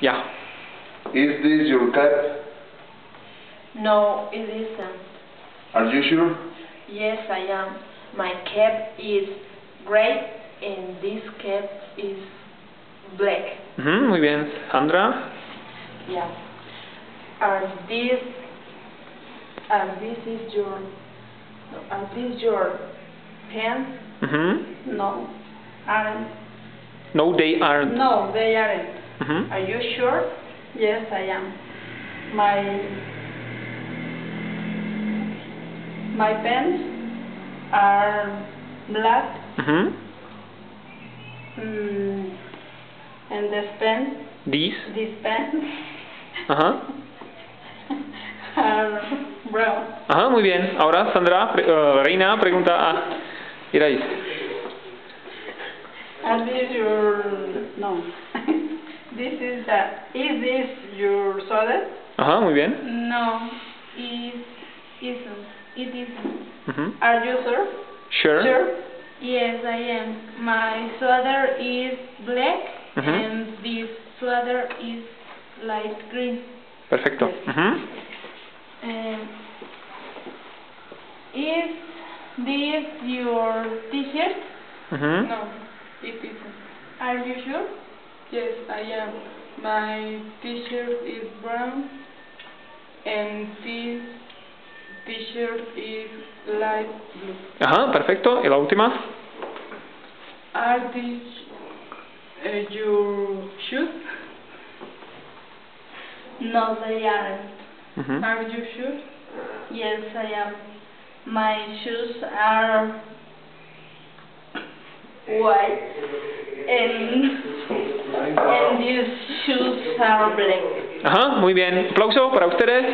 Ya. Is this your cap? No, it isn't. Are you sure? Yes, I am. My cap is gray and this cap is black. Muy bien. Sandra. Yeah. Are these your pants? No, aren't. No, they aren't. No, they aren't. Are you sure? Yes, I am. My pants are black. And this pants. These pants. Are brown. Muy bien. Ahora Sandra, Reina, pregunta a Irais. Are these your... No. Is this your sweater? Muy bien. No, it isn't. Are you Sure. sure? Yes, I am. My sweater is black and this sweater is light green. Perfecto. Is this your t-shirt? No, it isn't. Are you sure? Yes, I am. My t-shirt is brown and this t-shirt is light blue. Perfecto. ¿Y la última? Are these your shoes? No, they aren't. Are you sure? Yes, I am. My shoes are white and these shoes are black. Muy bien. Aplauso para ustedes.